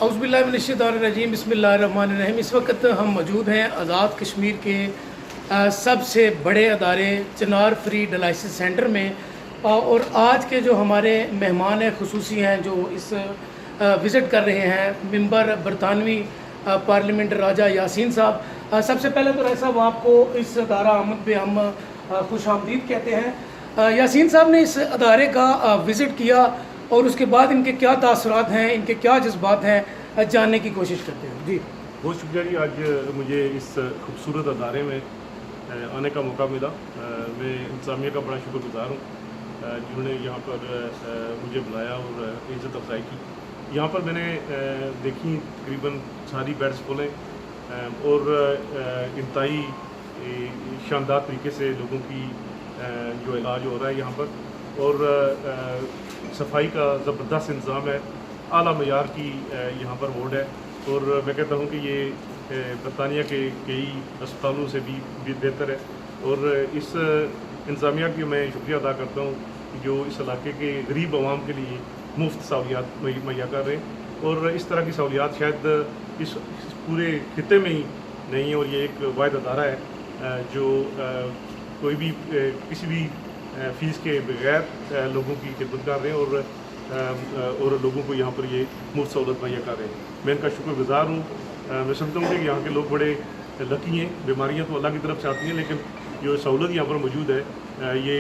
औज़ुबिल्लाहिमिनश्शैतानिर्रजीम बिस्मिल्लाहिर्रहमानिर्रहीम। इस वक्त हम मौजूद हैं आज़ाद कश्मीर के सबसे बड़े अदारे चिनार फ्री डायलिसिस सेंटर में, और आज के जो हमारे मेहमान ख़ुसूसी हैं जो इस विज़िट कर रहे हैं मेंबर बरतानवी पार्लियामेंट राजा यासीन साहब। सबसे पहले तो राय साहब आपको इस अदारा आमद पे हम खुश आमदीद कहते हैं। यासीन साहब ने इस अदारे का विज़िट किया और उसके बाद इनके क्या तासुरात हैं, इनके क्या जज्बात हैं, जानने की कोशिश करते हैं। जी बहुत शुक्रिया जी, आज मुझे इस खूबसूरत अदारे में आने का मौका मिला। मैं इंतज़ामिया का बड़ा शुक्रगुज़ार हूँ जिन्होंने यहाँ पर मुझे बुलाया और इज़्ज़त अफजाई की। यहाँ पर मैंने देखी तकरीबन सारी बेड्स फुल हैं और इंतहाई शानदार तरीके से लोगों की जो इलाज हो रहा है यहाँ पर, और सफाई का ज़बरदस्त इंतज़ाम है। आला मयार की यहाँ पर वार्ड है और मैं कहता हूँ कि ये बरतानिया के कई अस्पतालों से भी बेहतर है। और इस इंतज़ामिया की मैं शुक्रिया अदा करता हूँ जो इस इलाके के गरीब आवाम के लिए मुफ्त सहूलियात मुहैया कर रहे हैं, और इस तरह की सहूलियात शायद इस पूरे खिते में ही नहीं है। और ये एक वाहिद अदारा है जो कोई भी किसी भी फ़ीस के बगैर लोगों की खिदमत कर रहे हैं और लोगों को यहाँ पर ये मुफ्त सहूलत मुहैया कर रहे हैं। मैं इनका शुक्रगुज़ार हूँ। मैं समझता हूँ कि यहाँ के लोग बड़े लकी हैं। बीमारियाँ तो अल्लाह की तरफ से आती हैं, लेकिन जो सहूलत यहाँ पर मौजूद है ये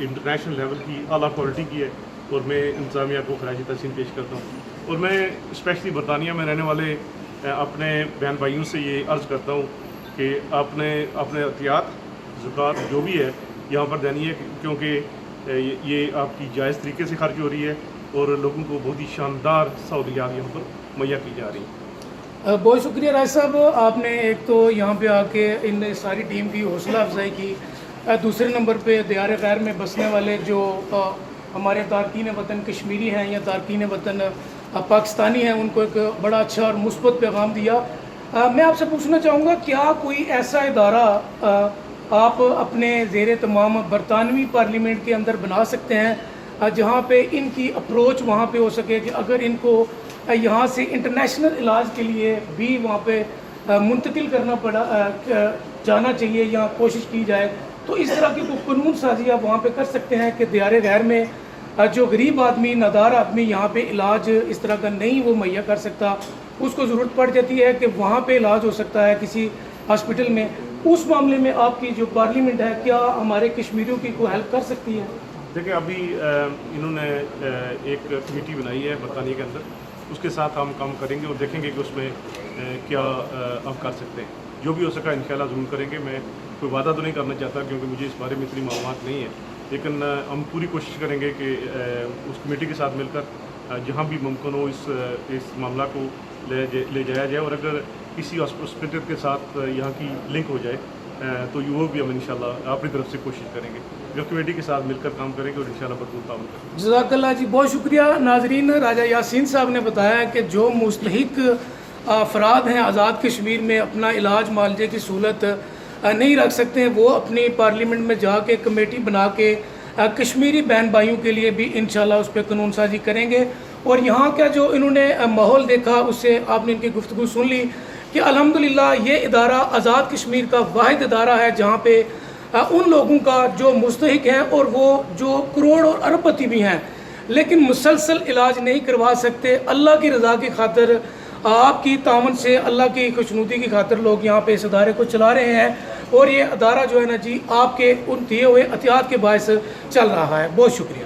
इंटरनेशनल लेवल की आला क्वालिटी की है, और मैं इंतज़ामिया को खराज तहसीन पेश करता हूँ। और मैं स्पेशली बरतानिया में रहने वाले अपने बहन भाइयों से ये अर्ज़ करता हूँ कि आपने अपने एहतियात ज़कात जो भी है यहाँ पर देनी है, क्योंकि ये आपकी जायज़ तरीके से खर्च हो रही है और लोगों को बहुत ही शानदार सहूलियात यहाँ पर मुहैया की जा रही हैं। बहुत शुक्रिया राय साहब, आपने एक तो यहाँ पे आके इन सारी टीम की हौसला अफजाई की, दूसरे नंबर पे दियार गैर में बसने वाले जो हमारे तारकीन वतन कश्मीरी हैं या तारकीन वतन पाकिस्तानी हैं उनको एक बड़ा अच्छा और मुस्बत पैगाम दिया। मैं आपसे पूछना चाहूँगा, क्या कोई ऐसा इदारा आप अपने ज़ेर तमाम बरतानवी पार्लियामेंट के अंदर बना सकते हैं जहाँ पे इनकी अप्रोच वहाँ पे हो सके कि अगर इनको यहाँ से इंटरनेशनल इलाज के लिए भी वहाँ पे मुंतकिल करना जाना चाहिए या कोशिश की जाए, तो इस तरह की कोई कानून साजी आप वहाँ पे कर सकते हैं कि दियार गैर में जो गरीब आदमी नादार आदमी यहाँ पे इलाज इस तरह का नहीं वो मुहैया कर सकता, उसको ज़रूरत पड़ जाती है कि वहाँ पे इलाज हो सकता है किसी हॉस्पिटल में, उस मामले में आपकी जो पार्लियामेंट है क्या हमारे कश्मीरियों की कोई हेल्प कर सकती है? देखिए, अभी इन्होंने एक कमेटी बनाई है बरतानिया के अंदर, उसके साथ हम काम करेंगे और देखेंगे कि उसमें क्या हम कर सकते हैं। जो भी हो सका इंशाल्लाह ज़रूर करेंगे। मैं कोई वादा तो नहीं करना चाहता क्योंकि मुझे इस बारे में इतनी मालूमात नहीं है, लेकिन हम पूरी कोशिश करेंगे कि उस कमेटी के साथ मिलकर जहाँ भी मुमकिन हो इस मामला को ले जाया जाए, और अगर किसी हॉस्पिटल के साथ यहाँ की लिंक हो जाए तो वो भी हम इंशाल्लाह अपनी तरफ से कोशिश करेंगे, जो कमेटी के साथ मिलकर काम करेंगे और इंशाल्लाह भरपूर ताउन करेंगे। जज़ाकल्लाह जी, बहुत शुक्रिया। नाजरीन, राजा यासीन साहब ने बताया कि जो मुस्तहिक अफराद हैं आज़ाद कश्मीर में अपना इलाज मालजे की सहूलत नहीं रख सकते हैं, वो अपनी पार्लियामेंट में जाके कमेटी बना के कश्मीरी बहन भाइयों के लिए भी इंशाल्लाह उस पर कानून साजी करेंगे। और यहाँ का जो इन्होंने माहौल देखा उससे आपने इनकी गुफ्तगू सुन ली कि अल्हम्दुलिल्लाह ये इदारा आज़ाद कश्मीर का वाहिद इदारा है जहाँ पे उन लोगों का जो मुस्तहिक हैं और वो जो करोड़ और अरबपति भी हैं लेकिन मुसलसल इलाज नहीं करवा सकते, अल्लाह की रज़ा की खातिर आपकी तावन से अल्लाह की खुशनुदी की खातिर लोग यहाँ पे इस अदारे को चला रहे हैं, और ये अदारा जो है ना जी आपके उन दिए हुए एहतियात के बायस चल रहा है। बहुत शुक्रिया।